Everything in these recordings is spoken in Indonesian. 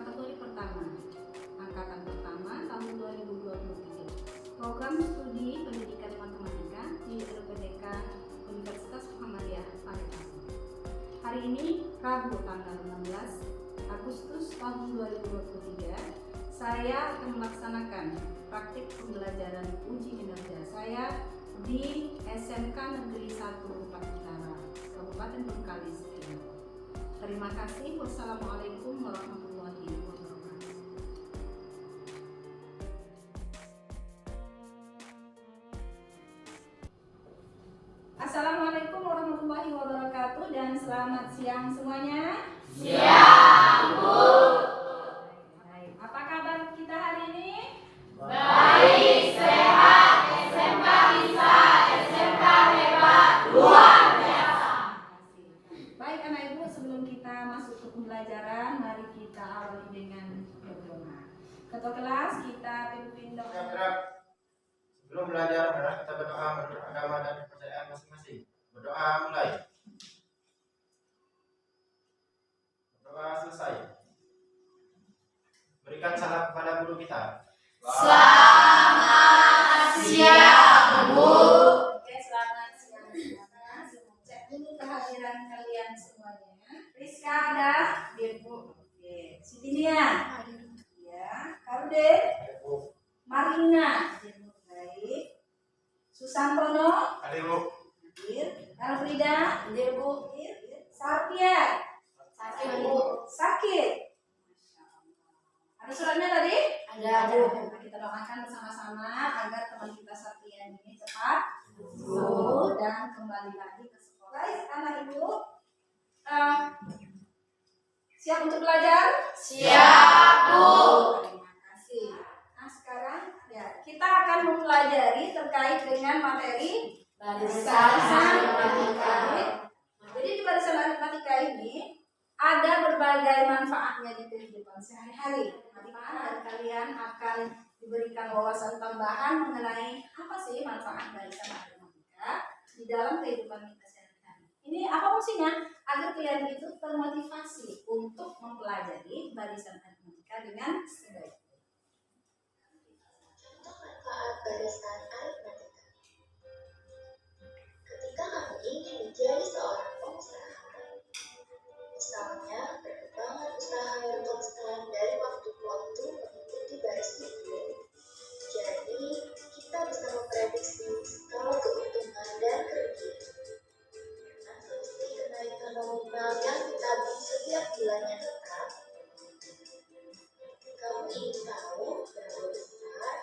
kategori pertama, angkatan pertama tahun 2023. Program studi pendidikan matematika di LPDK Universitas Muhammadiyah Pare. Hari ini Rabu tanggal 16 Agustus tahun 2023, saya akan melaksanakan praktik pembelajaran uji kinerja saya di SMK Negeri 1 Rupang Utara, Kabupaten Bengkalis. Terima kasih. Wassalamualaikum warahmatullahi wabarakatuh. Assalamualaikum warahmatullahi wabarakatuh dan selamat siang semuanya. Siang, Bu. Baik. Apa kabar kita hari ini? Baik, sehat, SMK bisa, SMK hebat, luar biasa. Baik anak ibu, sebelum kita masuk ke pembelajaran, mari kita awali dengan berdoa. Ketua kelas kita pimpin doa. Sebelum belajar, mari kita berdoa menurut agama dan kepercayaan masing-masing. Berdoa mulai. Berdoa selesai. Berikan salam kepada guru kita. Selamat siang, Bu. Oke, selamat siang semuanya. Cek dulu kehadiran kalian semuanya. Rizka ada? Hadir, Bu. Oke. Sidinia? Hadir. Ya. Karude? Marina? Hadir, Bu. Baik. Susantono? Hadir, Bu. Hadir. Alfrida? Hadir, Bu. Hadir. Sarpia? Sakit, Bu. Sakit? Ada suratnya tadi? Ada, Bu. Nah, kita doakan bersama-sama agar teman kita Satria ini cepat sembuh dan kembali lagi ke sekolah. Baik, anak ibu, siap untuk belajar? Siap, Bu. Terima kasih. Nah, sekarang ya kita akan mempelajari terkait dengan materi Barisan aritmatika. Jadi di barisan aritmatika ini ada berbagai manfaatnya di kehidupan sehari-hari. Di mana kalian akan diberikan wawasan tambahan mengenai apa sih manfaat barisan aritmatika di dalam kehidupan kita sehari-hari. Ini apa fungsinya? Agar kalian itu termotivasi untuk mempelajari barisan aritmatika dengan sebaik-baiknya. Contoh manfaat barisan aritmatika. Ketika kamu ingin menjadi seorang pengusaha, misalnya perkembangan usaha yang konstan dari waktu ke waktu mengikuti baris hitung. Jadi, kita bisa memprediksi skala keuntungan dan kerugian. Dengan selisih kenaikan nominal yang ditabung setiap bulannya tetap, kamu ingin tahu berapa besar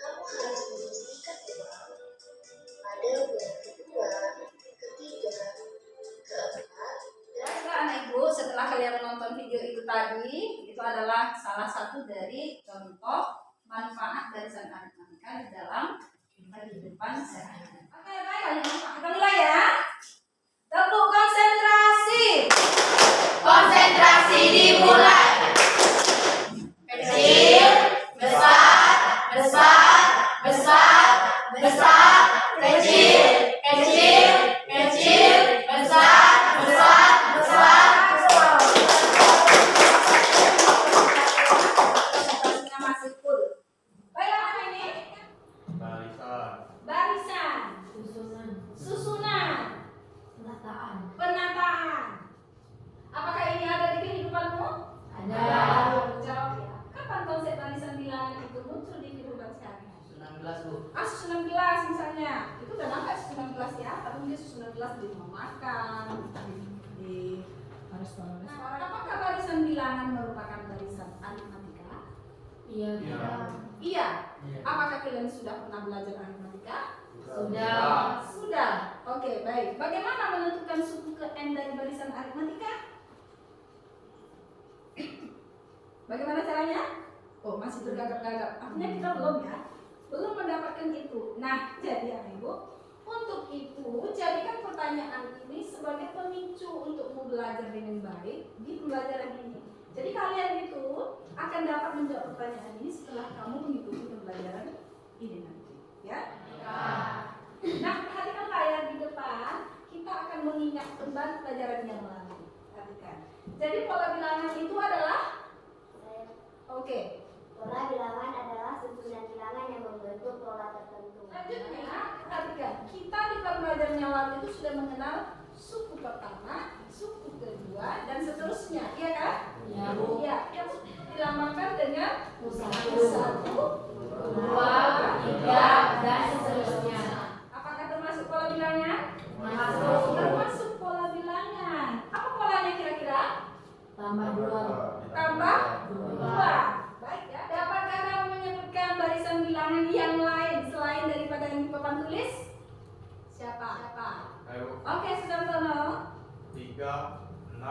kamu harus menyisihkan uang pada bulan kedua, ketiga, keempat, Baiklah anak ibu, setelah kalian menonton video itu tadi, itu adalah salah satu dari contoh manfaat barisan aritmatika di dalam kehidupan sehari-hari. Oke, baik, kita mulai ya. Tepuk konsentrasi. Konsentrasi dimulai. Kecil, besar, besar, besar, besar, kecil, kecil, kecil, besar, besar, besar. Konsentrasinya masih full. Baik, apa ini? Barisan. Barisan, Susunan, susunan, penataan. Apakah ini ada di kehidupanmu? Ada. Jawab ya. Kapan konsep barisan bilangan itu muncul di kehidupan sehari-hari? 19, Bu. 19 misalnya. Itu udah nampak 19 ya, tapi mungkin 19 di rumah makan, di restoran. Nah, apakah barisan bilangan merupakan barisan aritmatika? Iya, Bu. Iya. Apakah kalian sudah pernah belajar aritmatika? Sudah. Sudah. Oke, baik. Bagaimana menentukan suku ke n dari barisan aritmatika? Bagaimana caranya? Oh, masih bergagap-gagap. Artinya kita belum ya, belum mendapatkan itu. Nah, jadi anak ibu, untuk itu jadikan pertanyaan ini sebagai pemicu untukmu belajar dengan baik di pembelajaran ini. Jadi kalian itu akan dapat menjawab pertanyaan ini setelah kamu mengikuti pembelajaran ini nanti, ya? Nah, perhatikan layar di depan, kita akan mengingat kembali pelajaran yang lalu. Perhatikan. Jadi pola bilangan itu adalah mengenal suku pertama, suku kedua, dan seterusnya, iya kan? Ya, Bu. Iya, yang dilambangkan dengan Satu, 1, 2, 3, dan seterusnya. Apakah termasuk pola bilangan? Masuk. Termasuk pola bilangan. Apa polanya kira-kira? Tambah 2. Tambah 2. 2. Baik ya. Dapatkah kamu menyebutkan barisan bilangan yang lain selain daripada yang di papan tulis? Siapa? Ayo. Oke, Susantono. 3, 6,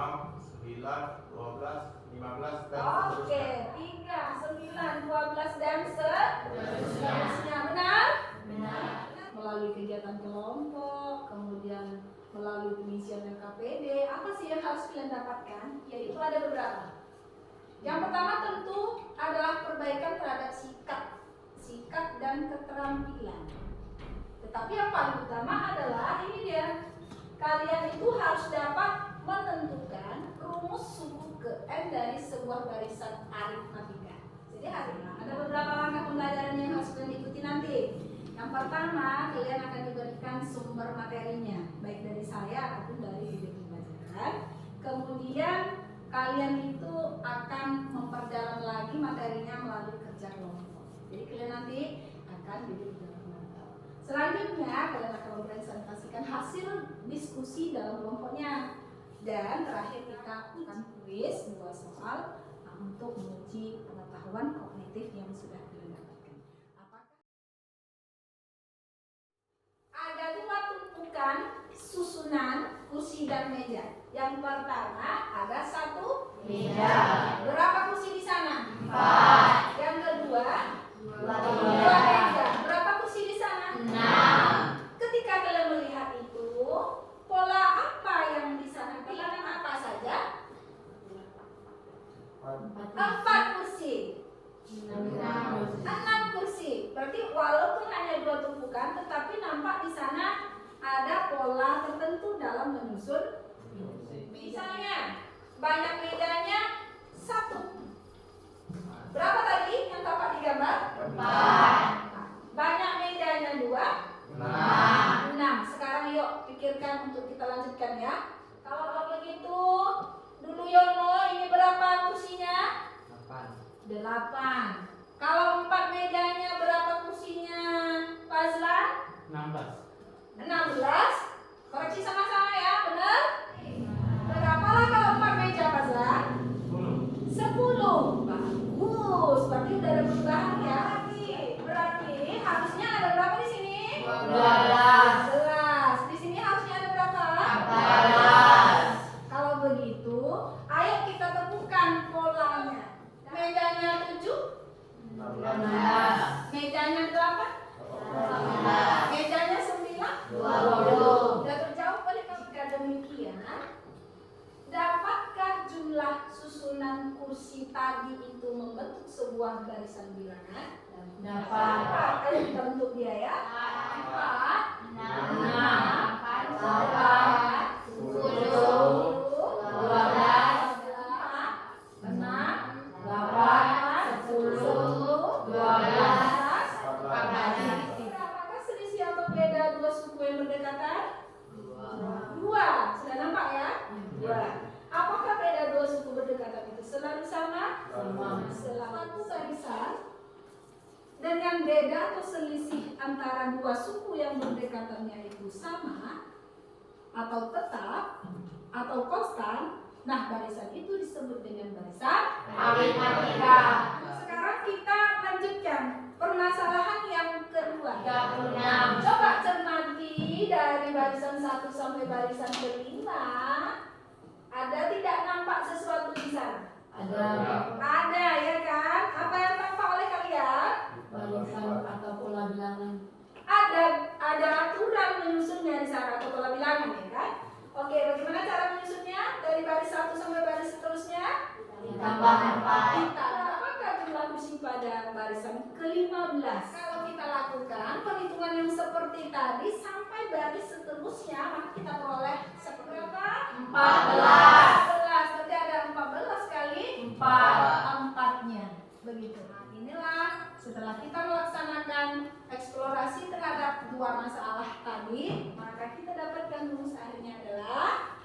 9, 12, 15 dan Oke, 3, 9, 12 dan seterusnya. Benar? Benar. Melalui kegiatan kelompok, kemudian melalui pengisian KPD, apa sih yang harus kalian dapatkan? Yaitu ada beberapa. Yang pertama tentu adalah perbaikan terhadap sikap dan keterampilan. Tetapi yang paling utama adalah ini dia, kalian itu harus dapat menentukan rumus suku ke N dari sebuah barisan aritmatika. Jadi ada beberapa langkah pembelajaran yang harus kalian ikuti nanti. Yang pertama, kalian akan diberikan sumber materinya, baik dari saya ataupun dari video pembelajaran. Kemudian kalian itu akan memperdalam lagi materinya melalui kerja kelompok. Jadi kalian nanti akan diberikan penonton. Selanjutnya kalian akan mempresentasikan hasil diskusi dalam kelompoknya. Dan terakhir kita akan kuis 2 soal untuk menguji pengetahuan kognitif yang sudah kalian dapatkan. Ada 2 tumpukan susunan kursi dan meja. Yang pertama ada 1 Meja. Berapa kursi di sana? 4. Yang kedua 2 meja. Berapa kursi di sana? 6. Ketika kalian melihat itu, pola apa yang di sana? Bilangan apa saja? 4 kursi. 6 kursi. Berarti walaupun hanya 2 tumpukan, tetapi nampak di sana ada pola tertentu dalam menyusun. Misalnya, banyak mejanya 1. Berapa tadi yang tampak di gambar? 4. Banyak mejanya 2. 6. Sekarang yuk pikirkan untuk kita lanjutkan ya. Kalau begitu, dulu Yono, ini berapa kursinya? 8. Kalau 4 mejanya berapa kursinya? Fazlan? 16. Koreksi sama-sama ya, benar? Berapalah kalau 4 meja Fazlan? 10. Bagus. Berarti udah ada perubahan ya. Berarti harusnya ada berapa di sini? 12. Di sini harusnya ada berapa? 14. Kalau begitu, ayo kita temukan polanya. Mejanya 7, 16. mejanya 8, 18. mejanya 9, 20. Sudah terjawab oleh kamu. Demikian, dapatkah jumlah susunan kursi tadi itu membentuk sebuah barisan bilangan? Dapat. Ayo kita bentuk dia ya. 4, 6, 8, 10, 12, Apakah selisih atau beda 2 suku yang berdekatan? 2. Sudah nampak ya? 2. Apakah beda 2 suku berdekatan itu selalu sama? Selalu barisan dengan beda atau selisih antara 2 suku yang berdekatannya itu sama atau tetap atau konstan. Nah, barisan itu disebut dengan barisan Aritmatika. Sekarang kita lanjutkan permasalahan yang kedua. 36. Coba cermati dari barisan 1 sampai barisan kelima. Ada tidak nampak sesuatu di sana? Ada ya kan? Apa yang tampak oleh kalian? Barisan atau pola bilangan. Ada aturan menyusunnya di sana atau pola bilangan ya kan? Oke, bagaimana cara menyusunnya? Dari baris 1 sampai baris seterusnya? Ditambah 4. Apakah jumlah kursi pada barisan ke-15? Kalau kita lakukan perhitungan yang seperti tadi sampai baris seterusnya, maka kita peroleh seberapa? 14. Berarti ada 14 kali 4-nya. Begitu. Nah, inilah setelah kita melaksanakan eksplorasi terhadap 2 masalah tadi, maka kita dapatkan kan rumus akhirnya adalah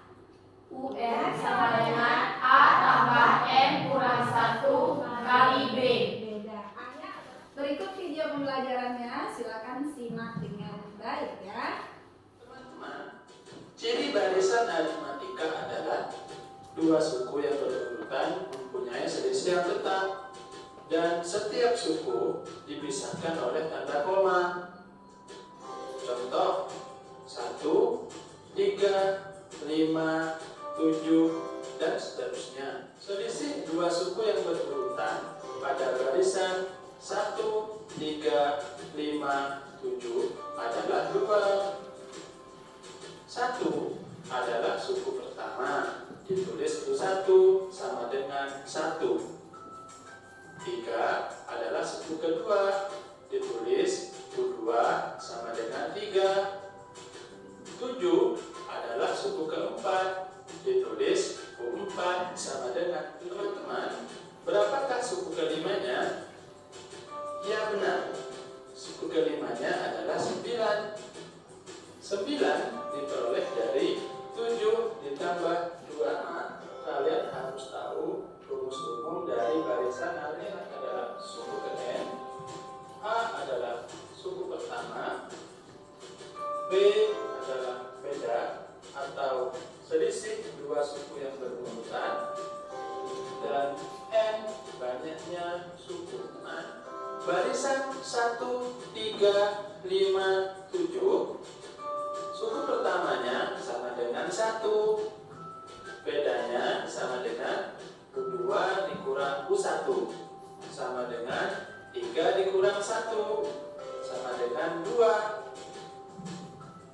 UN sama dengan A tambah N kurang 1 kali B. beda. A-nya berikut video pembelajarannya, silakan simak dengan baik ya. Teman-teman, ciri barisan aritmatika adalah dua suku yang berurutan mempunyai selisih yang tetap dan setiap suku dipisahkan oleh tanda koma. Contoh 1, 3, 5, 7, dan seterusnya. Selisih dua suku yang berurutan pada barisan 1, 3, 5, 7 adalah 2. 1 adalah suku pertama, ditulis U1 sama dengan 1. 3 adalah suku kedua, ditulis U2 sama dengan 3. 7 adalah suku keempat, ditulis U4 sama dengan. Teman-teman, berapakah suku kelimanya? Ya benar, suku kelimanya adalah 9. 9 diperoleh dari 7 ditambah 2. Kalian harus tahu rumus umum dari barisan aliran adalah suku ke N. A adalah suku pertama, B adalah beda atau selisih dua suku yang berurutan, dan N banyaknya suku. Nah, barisan 1, 3, 5, 7, suku pertamanya sama dengan 1, bedanya sama dengan U2 dikurang U1 sama dengan 3 dikurang 1 sama dengan 2,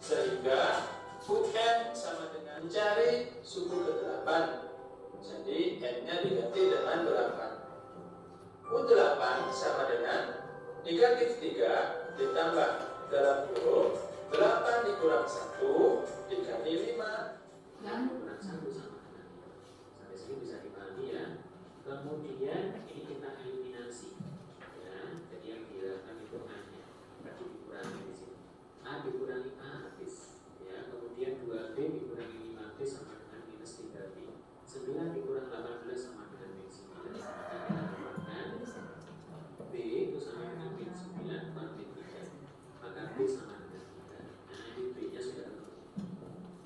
sehingga UN sama dengan mencari suku ke-8. Jadi N-nya diganti dengan 8. U8 sama dengan negatif 3 ditambah dalam kurung 8 dikurang 1 dikali 5. Dan kurang 1 sama dengan 5. Sampai sini bisa dipahami ya. Kemudian ini kita eliminasi ya. Jadi yang dihilangkan itu A-nya, berarti dikurangi di sini. A dikurangi A habis ya. Kemudian 2B dikurangi 5B sama dengan minus 3B. 9 dikurang 18 sama dengan min 9. Kita tambahkan B itu sama dengan min 9 per min 3. Maka B sama dengan 3. Nah ini B-nya sudah ketemu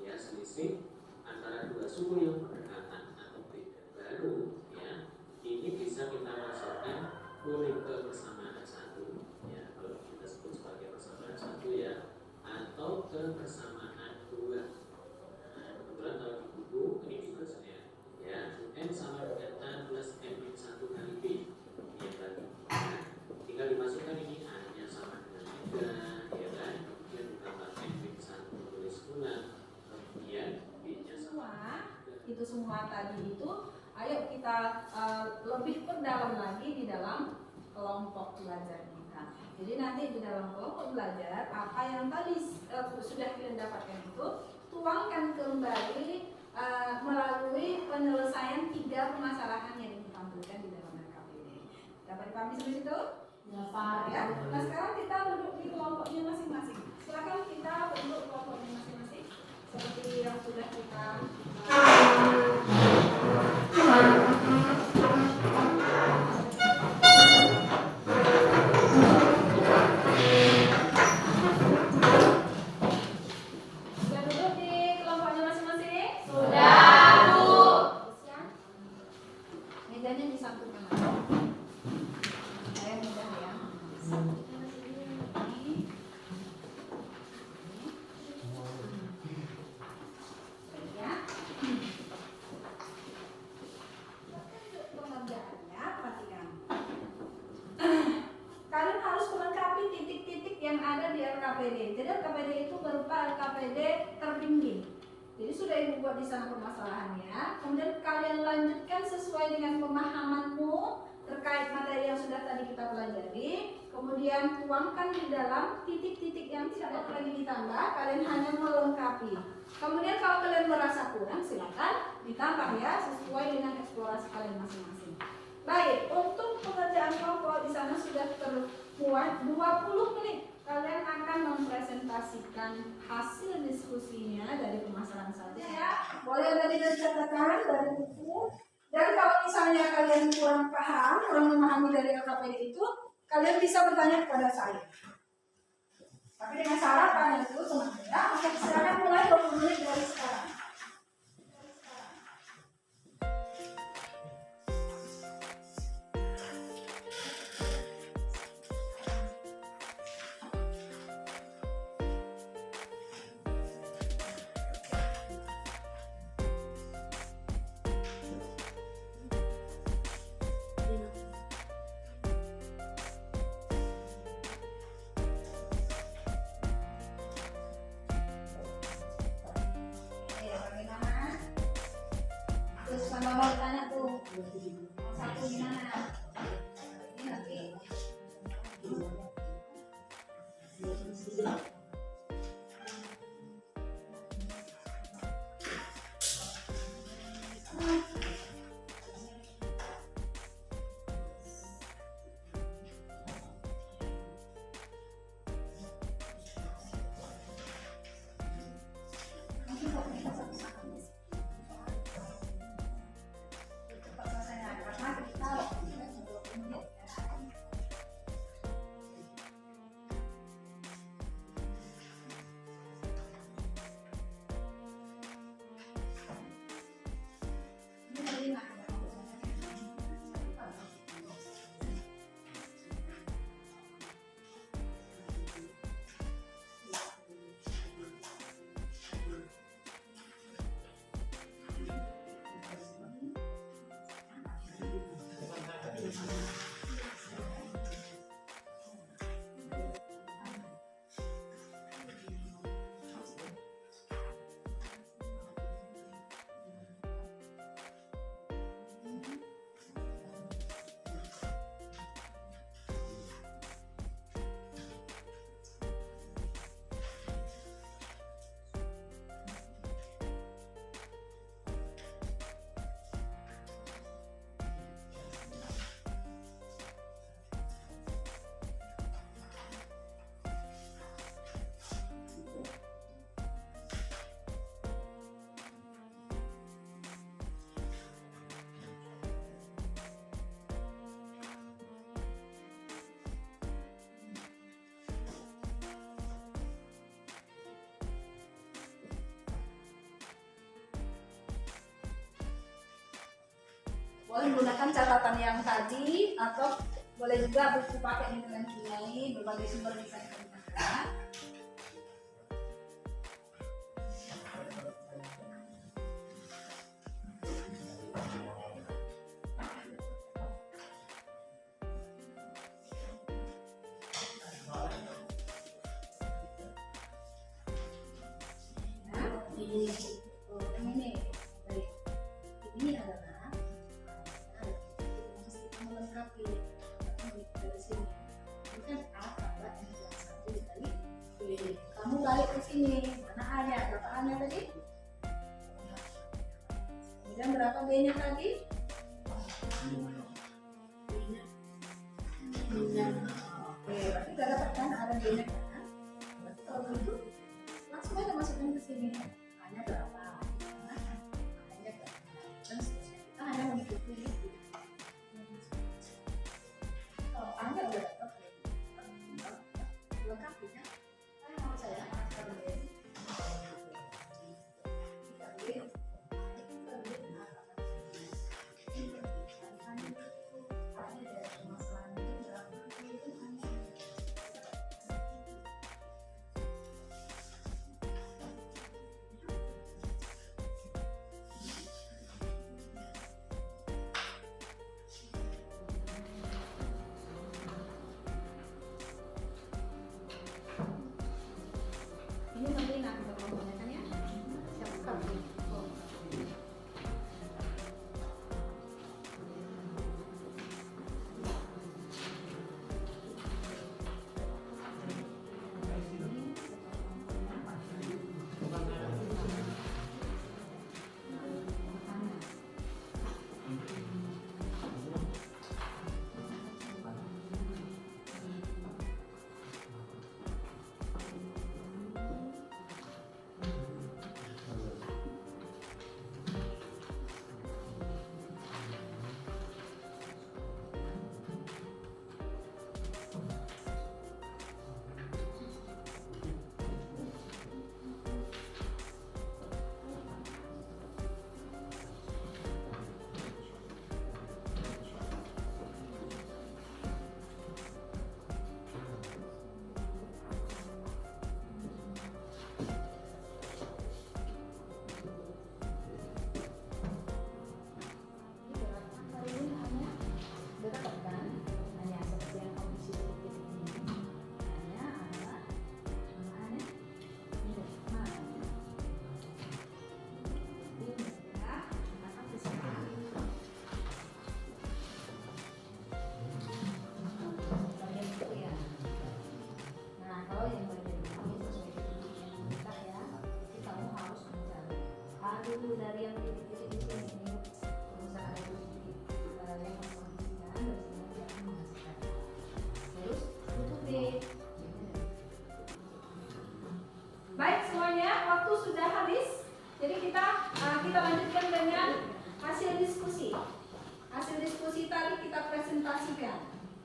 ya. Selisih antara dua suku yang berdekatan atau beda baru ya, ini bisa kita masukkan boleh ke persamaan 1 ya, kalau kita sebut sebagai persamaan 1 ya, atau ke persamaan 2. Nah, kebetulan kalau di buku ini ditulisnya ya, UN sama dengan A plus M min 1 kali B ya tadi ya. Tinggal dimasukkan ini A nya sama dengan 3 ya kan, kemudian ditambah M min 1 tulis ulang, kemudian Itu semua tadi itu, ayo kita lebih perdalam lagi di dalam kelompok belajar kita. Jadi nanti di dalam kelompok belajar apa yang tadi sudah kita dapatkan itu tuangkan kembali melalui penyelesaian 3 permasalahan yang ditampilkan di dalam RKPD. Dapat dipahami sampai situ? dapat Ya. Nah sekarang kita duduk di kelompoknya masing-masing. Silakan kita bentuk kelompoknya masing-masing seperti yang sudah kita sudah duduk di kelompoknya masing-masing? Sudah, Bu. Mejanya disatukan. Saya mudah ya. Pengerjaannya perhatikan. Kalian harus melengkapi titik-titik yang ada di LKPD. Jadi LKPD itu berupa LKPD terbimbing. Jadi sudah ibu buat di sana permasalahannya. Kemudian kalian lanjutkan sesuai dengan pemahamanmu terkait materi yang sudah tadi kita pelajari. Kemudian tuangkan di dalam titik-titik yang tidak lagi ditambah. Kalian hanya melengkapi. Kemudian kalau kalian merasa kurang, silakan ditambah ya sesuai dengan eksplorasi kalian masing-masing. Baik, untuk pengerjaan kelompok di sana sudah termuat 20 menit kalian akan mempresentasikan hasil diskusinya dari pemasaran saja ya. Boleh dari catatan, dari buku. Dan kalau misalnya kalian kurang paham, kurang memahami dari LKPD itu, kalian bisa bertanya kepada saya. Tapi dengan syarat kalian itu semangat ya. Oke, silakan mulai 20 menit dari sekarang. Terus sama mau tanya tuh, satu gimana? Ini nanti. Boleh menggunakan catatan yang tadi atau boleh juga buku pakai dengan Kiai, berbagai sumber bisa digunakan. Ini adalah melengkapi dari sini. Ini kan A tambah N plus 1 dikali B. Kamu balik ke sini. Mana A-nya? Berapa A-nya tadi? Kemudian berapa B-nya tadi? B-nya. Oke, berarti kita dapatkan A dan B-nya kan? Berarti kalau begitu langsung aja masukin ke sini. A-nya berapa? A-nya berapa? Dan seterusnya. Kita hanya mengikuti itu. Kalau Anda udah dapat lengkapi ya, saya mau saya akan beri kita beri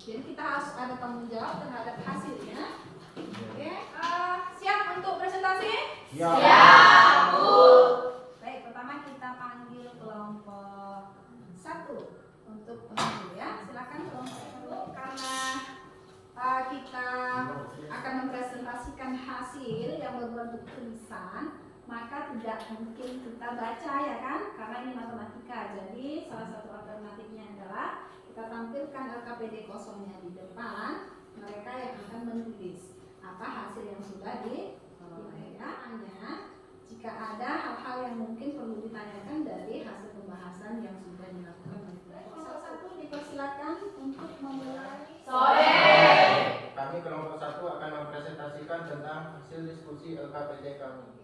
Jadi kita harus ada tanggung jawab terhadap hasilnya. Oke, siap untuk presentasi? Siap. Baik, pertama kita panggil kelompok 1 untuk pengunjung ya. Silakan kelompok 1 karena kita akan mempresentasikan hasil yang berbentuk tulisan, maka tidak mungkin kita baca ya kan, karena ini matematika. Jadi salah satu alternatifnya adalah kita tampilkan LKPD kosongnya di depan, mereka yang akan menulis apa hasil yang sudah diperoleh ya. Hanya jika ada hal-hal yang mungkin perlu ditanyakan dari hasil pembahasan yang sudah dilakukan oleh kelompok 1, dipersilakan untuk memulai. Kami kelompok 1 akan mempresentasikan tentang hasil diskusi LKPD kami.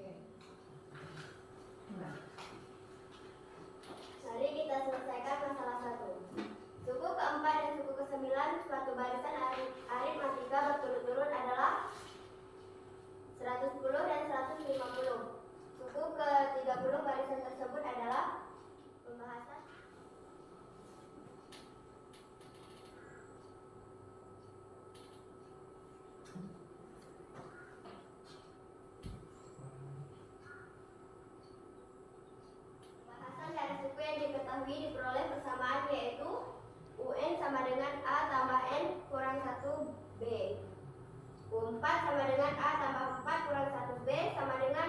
Mari kita selesaikan masalah 1. Suku keempat dan suku ke-9 suatu barisan aritmatika berturut-turut adalah 110 dan 150. Suku ke-30 barisan tersebut adalah pembahasan. Dari suku yang diketahui diperoleh persamaan, yaitu UN sama dengan A tambah N kurang 1B, U4 sama dengan A tambah 4 kurang 1B sama dengan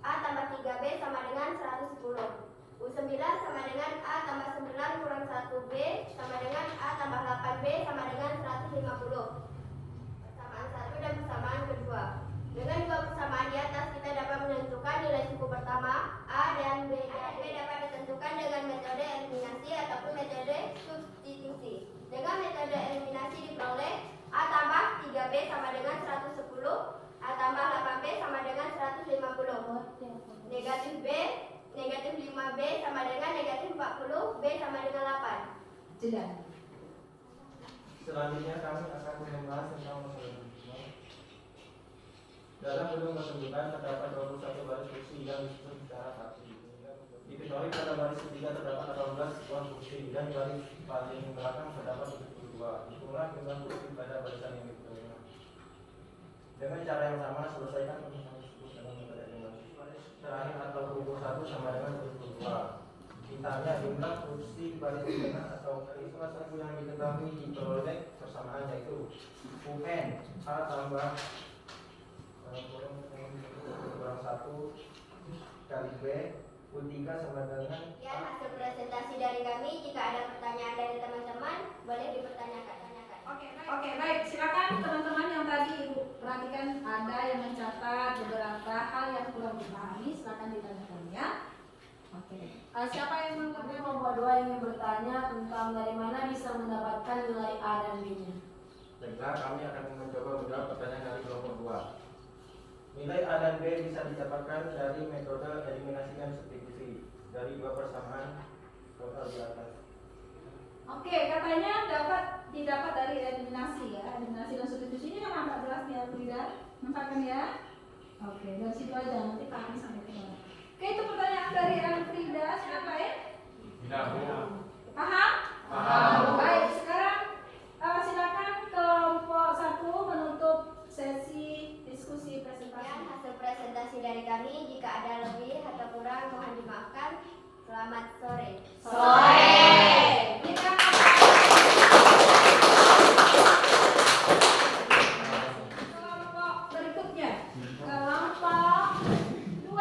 A tambah 3B sama dengan 110, U9 sama dengan A tambah 9 kurang 1B sama dengan A tambah 8B sama dengan 150. Persamaan 1 dan persamaan kedua. Dengan dua persamaan di atas kita dapat menentukan nilai suku pertama A dan B. A dan B dapat ditentukan dengan metode eliminasi ataupun metode substitusi. Dengan metode eliminasi diperoleh A tambah 3B sama dengan 110, A tambah 8B sama dengan 150. Negatif 5B sama dengan negatif 40, B sama dengan 8. Jeda. Selanjutnya kami akan membahas tentang masalah kedua. Dalam gedung pertunjukan terdapat 21 baris kursi yang disusun secara rapi. Diketahui pada baris ketiga terdapat 18 buah kursi dan baris paling belakang terdapat 72. Hitunglah jumlah kursi pada barisan yang diterima. Dengan cara yang sama selesaikan permasalahan tersebut dalam metode eliminasi. Baris terakhir atau rumput 1 sama dengan 72. Ditanya jumlah kursi baris tengah atau baris kelas 1 yang diketahui diperoleh persamaan, yaitu UN A tambah kurang 1 kali B, U3 sama dengan. Sekian hasil presentasi dari kami. Jika ada pertanyaan dari teman-teman, boleh dipertanyakan. Oke, baik. Silakan teman-teman yang tadi Ibu perhatikan ada yang mencatat beberapa hal yang kurang dipahami, silakan ditanyakan ya. Oke. Siapa yang Kelompok 2 ingin bertanya tentang dari mana bisa mendapatkan nilai A dan B-nya. Baiklah, kami akan mencoba menjawab pertanyaan dari kelompok 2. Nilai A dan B bisa didapatkan dari metode eliminasi dan substitusi dari dua persamaan total di atas. Oke, katanya didapat dari eliminasi ya. Eliminasi dan substitusi ini kan agak jelas ya, Frida. Nampakkan ya. Oke, dari situ aja nanti paham sampai ke mana. Oke, itu pertanyaan dari Frida. Siapa ya? Paham? Paham. Baik, sekarang silakan kelompok 1 menutup sesi diskusi presentasi. Sekian hasil presentasi dari kami. Jika ada lebih atau kurang mohon dimaafkan. Selamat sore. Berikan kelompok berikutnya. Kelompok 2.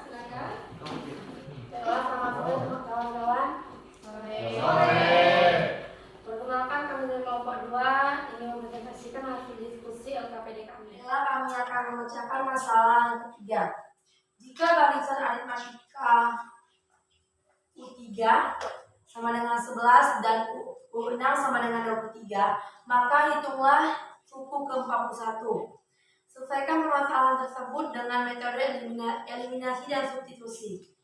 Silakan. Selamat sore kawan-kawan. Perkenalkan, kami dari kelompok 2 ingin mempresentasikan hasil diskusi LKPD kami. Kami akan memecahkan masalah yang ketiga. Jika barisan aritmatika U3 sama dengan 11 dan U6 sama dengan 23, maka hitunglah suku ke-41. Selesaikan permasalahan tersebut dengan metode eliminasi dan substitusi.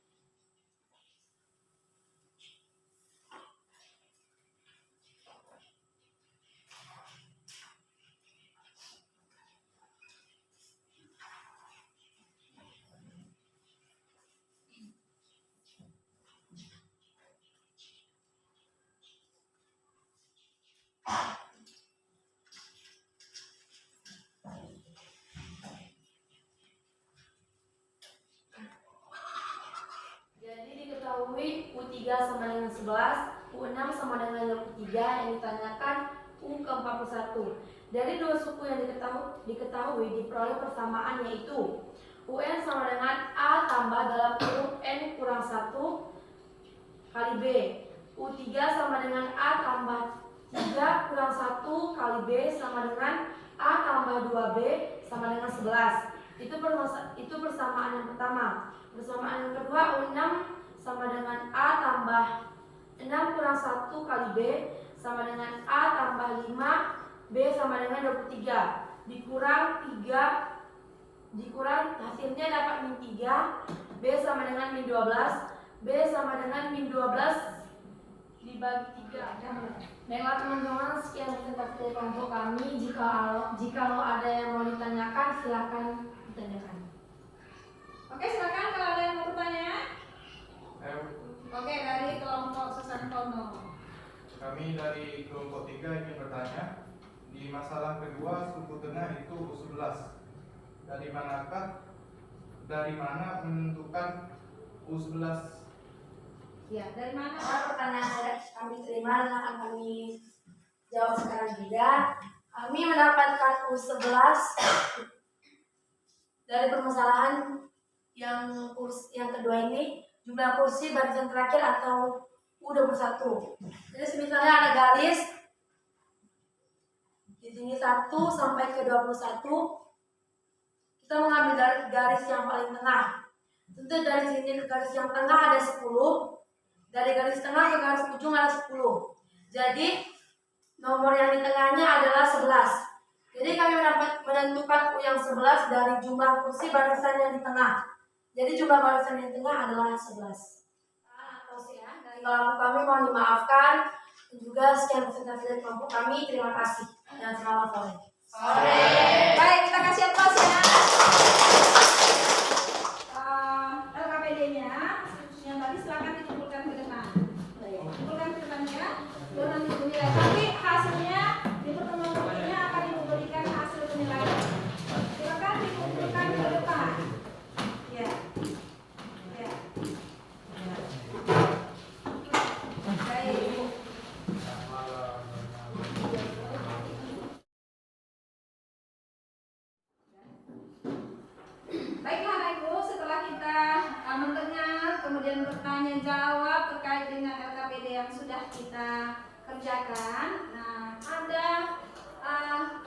diketahui U3 sama dengan 11, U6 sama dengan 23 yang ditanyakan U ke-41. Dari dua suku yang diketahui diperoleh persamaan, yaitu UN sama dengan A tambah dalam kurung N kurang 1 kali B. U3 sama dengan A tambah 3 kurang 1 kali B sama dengan A tambah 2B sama dengan 11. Itu persamaan yang pertama. Persamaan yang kedua, U6 sama dengan A tambah 6 kurang 1 kali B sama dengan A tambah 5 B sama dengan 23 dikurang hasilnya dapat min 3, B sama dengan min 12, B sama dengan min 12 dibagi 3. Baiklah teman-teman, sekian presentasi dari kelompok kami. Jikalau ada yang mau ditanyakan, silakan ditanyakan. Oke, silakan kalau ada yang mau bertanya. Oke, dari kelompok Susantono. Kami dari kelompok 3 ingin bertanya, di masalah kedua suku tengah itu U11. Dari mana menentukan U11? Ya, dari mana? Pertanyaan yang kami terima dan akan kami jawab sekarang juga. Kami mendapatkan U11 dari permasalahan yang kedua ini, jumlah kursi barisan terakhir atau U21. Jadi misalnya ada garis di sini 1 sampai ke 21. Kita mengambil dari garis yang paling tengah. Tentu dari sini ke garis yang tengah ada 10. Dari garis tengah ke garis ujung ada 10. Jadi nomor yang di tengahnya adalah 11. Jadi kami menentukan U yang 11 dari jumlah kursi barisan yang di tengah. Jadi jumlah barisan yang di tengah adalah 11. Dari kelompok kami mohon dimaafkan. Dan juga sekian presentasi dari kelompok kami. Terima kasih dan selamat sore. Baik, kita kasih aplaus ya. LKPD-nya yang tadi silakan dikumpulkan ke depan. Kumpulkan ke depan ya. Baru nanti dinilai. Tapi hasilnya di pertemuan berikutnya akan diberikan hasil penilaian. Silakan dikumpulkan ke depan. Ya. Ya. Baik. Baiklah Bapak Ibu, setelah kita mendengar kemudian bertanya jawab terkait dengan LKPD yang sudah kita kerjakan. Nah, ada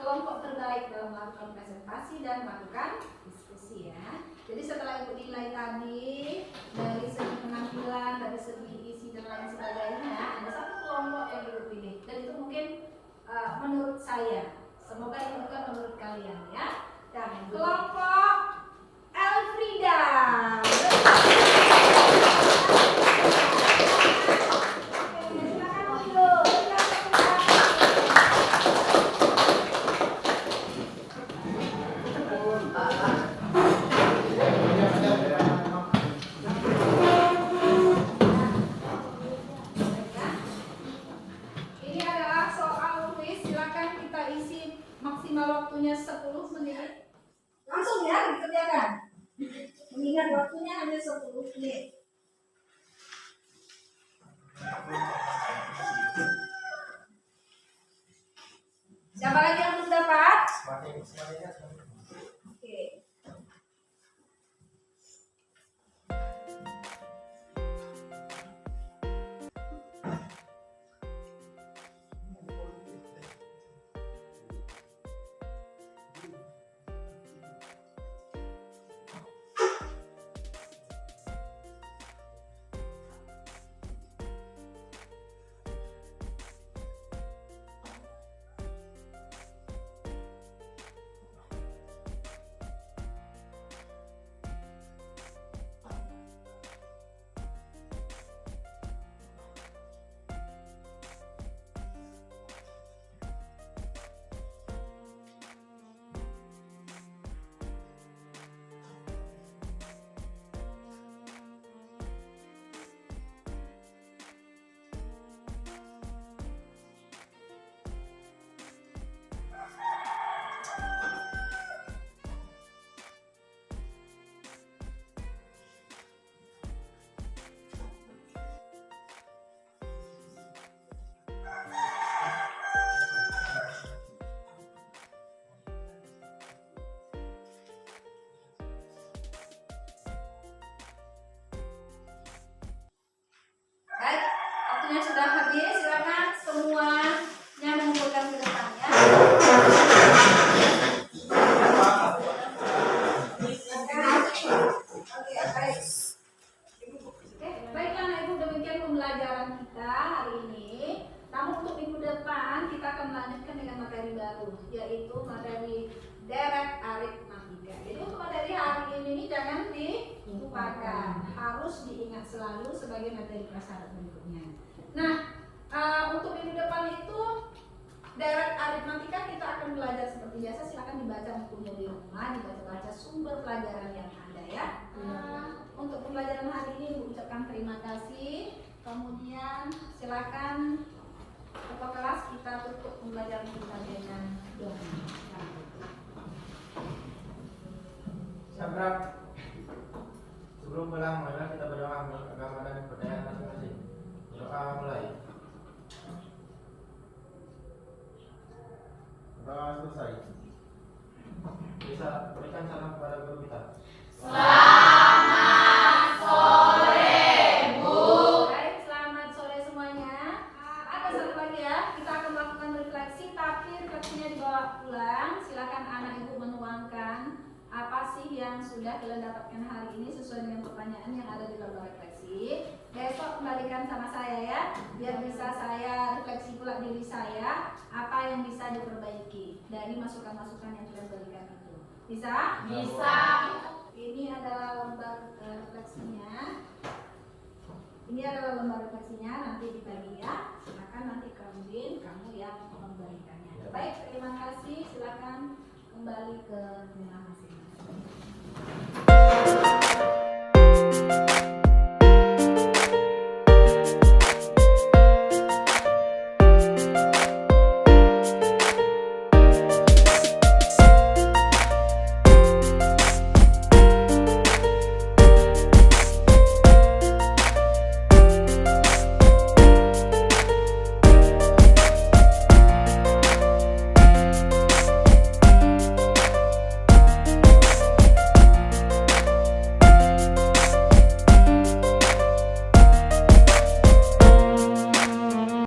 kelompok terbaik dalam melakukan presentasi dan melakukan diskusi ya. Jadi setelah Ibu nilai tadi dari segi penampilan, dari segi isi dan lain sebagainya, ada satu kelompok yang Ibu pilih. Dan itu mungkin menurut saya, semoga itu bukan menurut kalian ya. Dan kelompok Elfrida. Silakan mundur. Ini adalah soal kuis. Silakan kita isi maksimal waktunya 10 menit. Langsung ya dikerjakan. Mengingat waktunya hanya 10 menit. Siapa lagi yang belum dapat? Oke. waktunya sudah habis. Silakan semuanya mengumpulkan ke depannya. Baiklah anak ibu, demikian pembelajaran kita hari ini. Namun untuk minggu depan kita akan melanjutkan dengan materi baru, yaitu materi deret aritmatika. Jadi untuk materi hari ini jangan dilupakan, harus diingat selalu sebagai materi prasyarat berikutnya. Nah, untuk minggu depan itu deret aritmatika kita akan belajar seperti biasa. Silakan dibaca bukunya di rumah, dibaca-baca sumber pelajaran yang ada ya. Untuk pembelajaran hari ini Ibu ucapkan terima kasih. Kemudian silakan ketua kelas kita tutup pembelajaran kita dengan doa. Sabrak. Sebelum pulang, marilah kita berdoa menurut agama dan kepercayaan masing-masing. Doa mulai. Doa selesai. Bisa berikan salam kepada guru kita. Baik, selamat sore semuanya. Ada satu lagi ya, kita akan melakukan refleksi, tapi refleksinya dibawa pulang. Silakan anak ibu menuangkan apa sih yang sudah kalian dapatkan hari ini sesuai dengan pertanyaan yang ada di lomba refleksi. Besok kembalikan sama saya ya, biar bisa saya refleksi pula diri saya, apa yang bisa diperbaiki dari masukan-masukan yang kalian berikan itu. Bisa? Bisa. Ini adalah lembar refleksinya. Ini adalah lembar refleksinya, nanti dibagi ya. Silakan nanti kamu yang memberikannya. Baik, terima kasih. Silakan kembali ke rumah masing-masing.